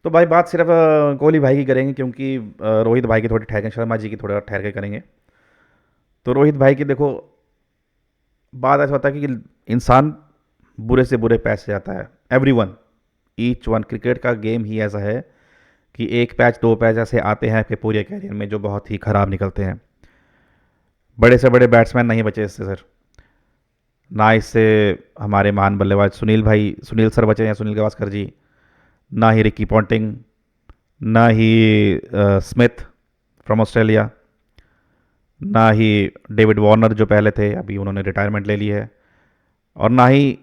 तो भाई बात सिर्फ कोहली भाई की करेंगे, क्योंकि रोहित भाई की थोड़ी ठहर, शर्मा जी की थोड़ा ठहर के करेंगे। तो रोहित भाई की देखो, बात ऐसा होता है कि इंसान बुरे से बुरे पैच से जाता है। Every one, each one, cricket का गेम ही ऐसा है कि एक पैच दो पैच ऐसे आते हैं आपके पूरे कैरियर में जो बहुत ही ख़राब निकलते हैं। बड़े से बड़े बैट्समैन नहीं बचे इससे सर। ना इससे हमारे महान बल्लेबाज सुनील भाई, सुनील सर बचे हैं, सुनील गावस्कर जी। ना ही रिकी पॉन्टिंग, ना ही स्मिथ फ्रॉम ऑस्ट्रेलिया, ना ही डेविड वार्नर जो पहले थे, अभी उन्होंने रिटायरमेंट ले ली है, और ना ही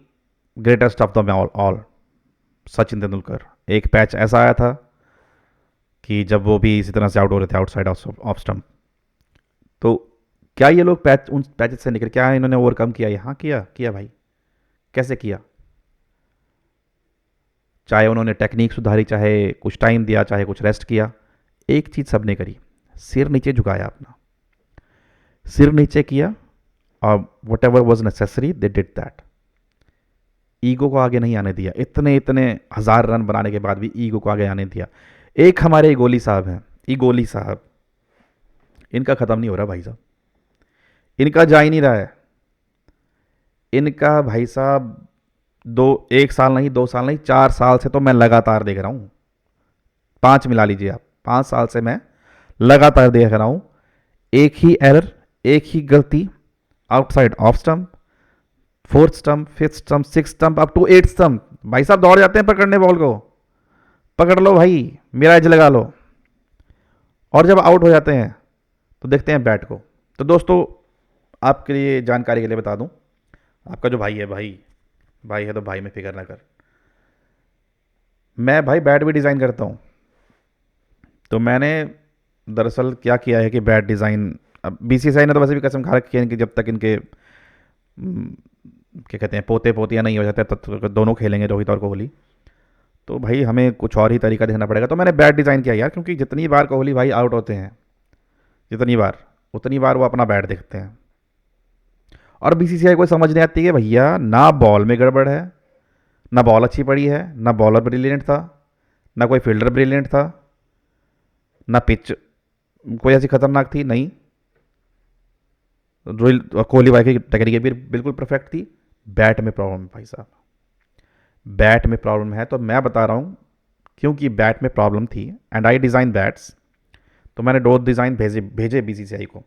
greatest of the all all Sachin Tendulkar. एक पैच ऐसा आया था कि जब वो भी इसी तरह से आउट हो रहे थे आउटसाइड ऑफ स्टंप। तो क्या ये लोग पैच उन पैचेस से निकल, क्या इन्होंने ओवरकम किया? यहाँ किया किया भाई। कैसे किया? चाहे उन्होंने टेक्निक सुधारी, चाहे कुछ टाइम दिया, चाहे कुछ रेस्ट किया, एक चीज़ सबने करी, सिर नीचे झुकाया अपना, सिर नीचे किया, और what ever was necessary they did that. Ego को आगे नहीं आने दिया। इतने इतने हज़ार रन बनाने के बाद भी ईगो को आगे आने दिया। एक हमारे गोली साहब हैं, ई गोली साहब, इनका ख़त्म नहीं हो रहा भाई साहब, इनका जा ही नहीं रहा है। इनका भाई साहब, दो, एक साल नहीं, दो साल नहीं, 4 साल से तो मैं लगातार देख रहा हूँ। पाँच मिला लीजिए आप, 5 साल से मैं लगातार देख रहा हूँ। एक ही एरर, एक ही गलती, outside off stump, fourth stump, fifth stump, six stump, up to eight stump. भाई साहब दौड़ जाते हैं पकड़ने बॉल को। पकड़ लो भाई, मेरा एज लगा लो। और जब आउट हो जाते हैं तो देखते हैं बैट को। तो दोस्तों, आपके लिए जानकारी के लिए बता दूं, आपका जो भाई है, भाई भाई है तो भाई में फिक्र ना कर। मैं भाई बैट भी डिज़ाइन करता हूँ। तो मैंने दरअसल क्या किया है कि बैट डिज़ाइन, अब बीसीसीआई ने तो वैसे भी कसम खा रखी है कि जब तक इनके क्या कहते हैं पोते पोतियाँ नहीं हो जाते तब तक दोनों खेलेंगे, रोहित और कोहली। तो भाई हमें कुछ और ही तरीका देखना पड़ेगा। तो मैंने बैट डिज़ाइन किया यार, क्योंकि जितनी बार कोहली भाई आउट होते हैं, जितनी बार, उतनी बार वो अपना बैट देखते हैं। और बीसीसीआई को समझ नहीं आती कि भैया ना बॉल में गड़बड़ है, ना बॉल अच्छी पड़ी है, ना बॉलर ब्रिलियंट था, ना कोई फील्डर ब्रिलियंट था, ना पिच कोई ऐसी खतरनाक थी, नहीं। रोहित कोहली भाई की टेक्निक भी बिल्कुल परफेक्ट थी। बैट में प्रॉब्लम है भाई साहब, बैट में प्रॉब्लम है। तो मैं बता रहा हूँ, क्योंकि बैट में प्रॉब्लम थी एंड आई डिज़ाइन बैट्स, तो मैंने दो डिज़ाइन भेजे भेजे बीसीसीआई को।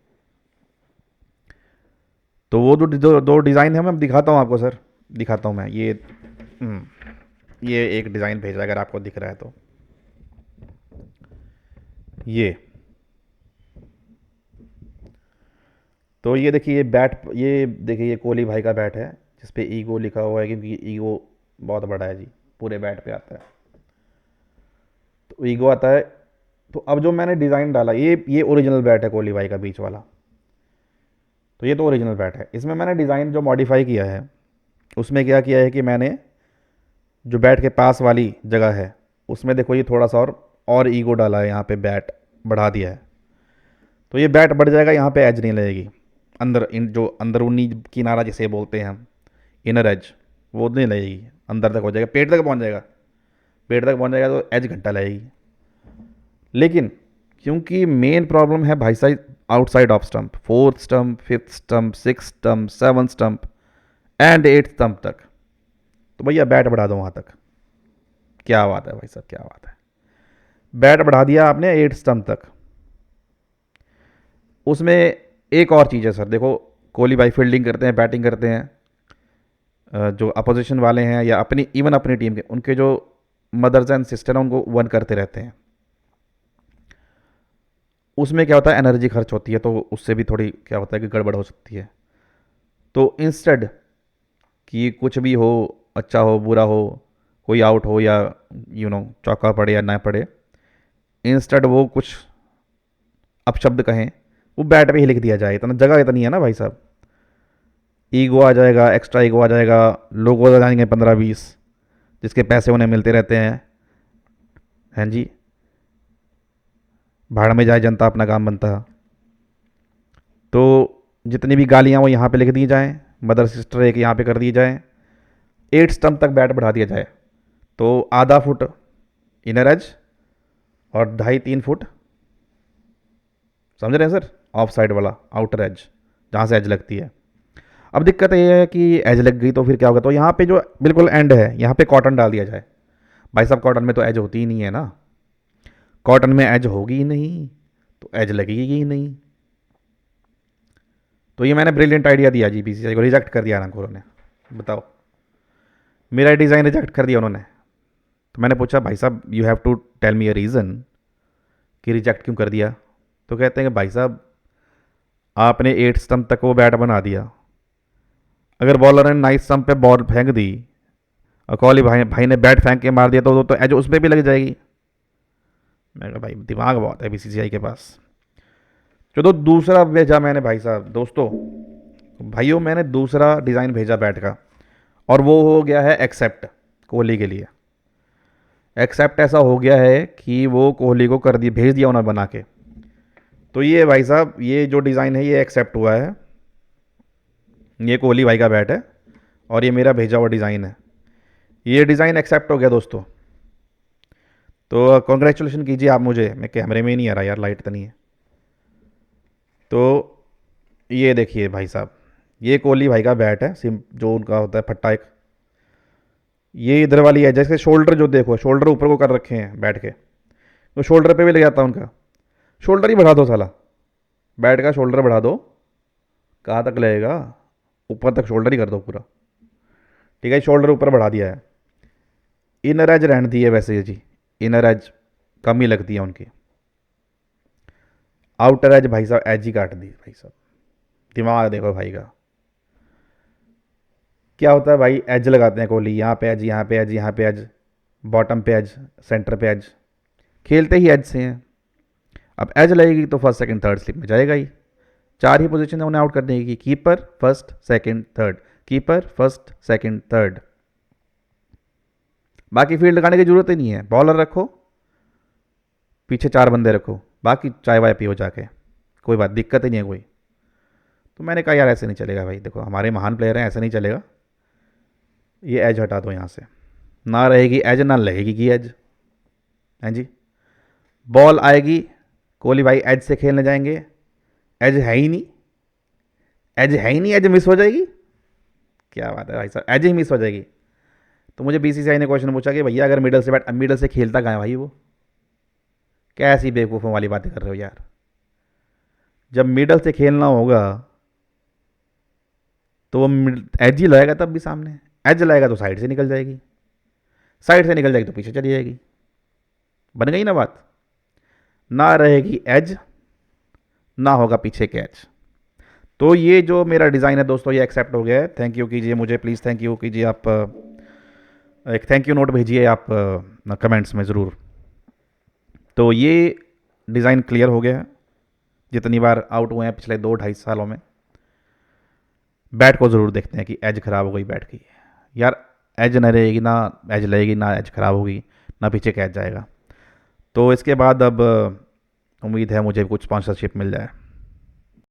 तो वो दो डिज़ाइन है, मैं दिखाता हूँ आपको सर, दिखाता हूँ मैं। हम्म, ये एक डिज़ाइन भेजा, अगर आपको दिख रहा है तो। ये तो ये देखिए, ये बैट, ये देखिए, ये कोहली भाई का बैट है जिस पे ईगो लिखा हुआ है, क्योंकि ईगो बहुत बड़ा है जी, पूरे बैट पे आता है। तो ईगो आता है। तो अब जो मैंने डिज़ाइन डाला, ये ओरिजिनल बैट है कोहली भाई का, बीच वाला। तो ये तो ओरिजिनल बैट है। इसमें मैंने डिज़ाइन जो मॉडिफाई किया है, उसमें क्या किया है कि मैंने जो बैट के पास वाली जगह है, उसमें देखो ये थोड़ा सा और ईगो डाला है, यहाँ पे बैट बढ़ा दिया है। तो ये बैट बढ़ जाएगा, यहाँ पे एज नहीं लगेगी। अंदर इन जो अंदरूनी किनारा जिसे बोलते हैं हम, इनर एज, वो नहीं लगेगी। अंदर तक हो जाएगा, पेट तक पहुँच जाएगा। पेट तक पहुँच जाएगा तो एज घंटा लगेगी। लेकिन क्योंकि मेन प्रॉब्लम है भाई साहब outside off stump, fourth stump, fifth stump, six stump, seven stump and eight stump तक, तो भैया बैट बढ़ा दो वहाँ तक। क्या बात है भाई साहब, क्या बात है। बैट बढ़ा दिया आपने एट स्टंप तक। उसमें एक और चीज़ है सर, देखो कोहली भाई फील्डिंग करते हैं, बैटिंग करते हैं, जो अपोजिशन वाले हैं या अपनी, इवन अपनी टीम के, उनके जो मदर्स एंड सिस्टर हैं उनको वन करते रहते हैं। उसमें क्या होता है, एनर्जी खर्च होती है, तो उससे भी थोड़ी क्या होता है कि गड़बड़ हो सकती है। तो इंस्टेड कि कुछ भी हो, अच्छा हो बुरा हो, कोई आउट हो या चौका पड़े या ना पड़े, इंस्टेड वो कुछ अपशब्द कहें, वो बैट पे ही लिख दिया जाए। इतना जगह इतनी है ना भाई साहब, ईगो आ जाएगा, एक्स्ट्रा ईगो आ जाएगा, लोग आ जाएंगे 15-20, जिसके पैसे उन्हें मिलते रहते हैं। हैं जी, भाड़ में जाए जनता, अपना काम बनता है। तो जितनी भी गालियाँ वो यहाँ पे लिख दी जाएँ, मदर सिस्टर एक यहाँ पे कर दी जाए, एट स्टंप तक बैट बढ़ा दिया जाए। तो आधा फुट इनर एज, और 2.5-3 फुट, समझ रहे हैं सर, ऑफ साइड वाला आउटर एज, जहाँ से एज लगती है। अब दिक्कत ये है कि एज लग गई तो फिर क्या होगा, तो यहाँ पे जो बिल्कुल एंड है यहाँ पे कॉटन डाल दिया जाए। भाई साहब कॉटन में तो एज होती ही नहीं है ना, कॉटन में एज होगी ही नहीं तो एज लगेगी ही नहीं। तो ये मैंने ब्रिलियंट आइडिया दिया जी बीसीसीआई को, रिजेक्ट कर दिया ना ने। बताओ, मेरा डिज़ाइन रिजेक्ट कर दिया उन्होंने। तो मैंने पूछा भाई साहब you have to tell me a reason कि रिजेक्ट क्यों कर दिया। तो कहते हैं कि भाई साहब आपने 8 स्टंप तक वो बैट बना दिया, अगर बॉलर ने 9 स्टंप पे बॉल फेंक दी और कोहली भाई ने बैट फेंक के मार दिया तो एज उस पर भी लग जाएगी। मैं कहा भाई दिमाग बहुत है बीसीसीआई के पास। चलो दूसरा भेजा मैंने भाई साहब, दोस्तों भाइयों मैंने दूसरा डिज़ाइन भेजा बैट का, और वो हो गया है एक्सेप्ट कोहली के लिए। एक्सेप्ट ऐसा हो गया है कि वो कोहली को कर दिया, भेज दिया उन्होंने बना के। तो ये भाई साहब ये जो डिज़ाइन है ये एक्सेप्ट हुआ है, ये कोहली भाई का बैट है और ये मेरा भेजा हुआ डिज़ाइन है। ये डिज़ाइन एक्सेप्ट हो गया दोस्तों, तो कॉन्ग्रेचुलेशन कीजिए आप मुझे। मैं कैमरे में ही नहीं आ रहा यार, लाइट तो नहीं है। तो ये देखिए भाई साहब, ये कोहली भाई का बैट है, सिम जो उनका होता है फट्टा एक। ये इधर वाली है, जैसे शोल्डर जो देखो, शोल्डर ऊपर को कर रखे हैं बैठ के, तो शोल्डर पे भी लग जाता है उनका। शोल्डर ही बढ़ा दो साला, बैट का शोल्डर बढ़ा दो, कहाँ तक लगेगा, ऊपर तक शोल्डर ही कर दो पूरा। ठीक है, शोल्डर ऊपर बढ़ा दिया है। इनर एज रहने दी है वैसे जी, इनर एज कम ही लगती है उनकी। आउटर एज भाई साहब एज ही काट दी भाई साहब, दिमाग देखो भाई का। क्या होता है भाई, एज लगाते हैं कोहली, यहाँ पे एज, यहाँ पे एज, यहाँ पे एज, बॉटम पे एज, सेंटर पे एज, खेलते ही एज से हैं। अब एज लगेगी तो फर्स्ट सेकंड थर्ड स्लिप में जाएगा ही। 4 ही पोजीशन है उन्हें आउट करने की, keeper first second third, keeper first second third. बाकी फील्ड लगाने की जरूरत ही नहीं है, बॉलर रखो पीछे 4 बंदे रखो, बाकी चाय वाय पियो जाके, कोई बात दिक्कत ही नहीं है कोई। तो मैंने कहा यार ऐसे नहीं चलेगा भाई, देखो हमारे महान प्लेयर हैं, ऐसे नहीं चलेगा। ये एज हटा दो यहाँ से, ना रहेगी एज ना लगेगी की एज। हैं जी, बॉल आएगी, कोहली भाई एज से खेलने जाएंगे, एज है ही नहीं, एज है ही नहीं, एज मिस हो जाएगी। क्या बात है भाई साहब, एज ही मिस हो जाएगी। तो मुझे बीसीसीआई ने क्वेश्चन पूछा कि भैया अगर मिडल से बैट, मिडल से खेलता कहाँ है भाई वो, क्या ऐसी बेवकूफ़ों वाली बातें कर रहे हो यार। जब मिडल से खेलना होगा तो वो एज ही लगाएगा तब भी सामने, एज लगाएगा तो साइड से निकल जाएगी, साइड से निकल जाएगी तो पीछे चली जाएगी। बन गई ना बात, ना रहेगी एज ना होगा पीछे कैच। तो ये जो मेरा डिज़ाइन है दोस्तों ये एक्सेप्ट हो गया है। थैंक यू कीजिए मुझे, प्लीज़ थैंक यू कीजिए आप, एक थैंक यू नोट भेजिए आप कमेंट्स में ज़रूर। तो ये डिज़ाइन क्लियर हो गया है। जितनी बार आउट हुए हैं पिछले 2-2.5 सालों में, बैट को ज़रूर देखते हैं कि एज ख़राब हो गई बैट की, यार एज ना रहेगी, ना एज लगेगी, ना एज ख़राब होगी, ना पीछे कैच जाएगा। तो इसके बाद अब उम्मीद है मुझे कुछ स्पॉन्सरशिप मिल जाए।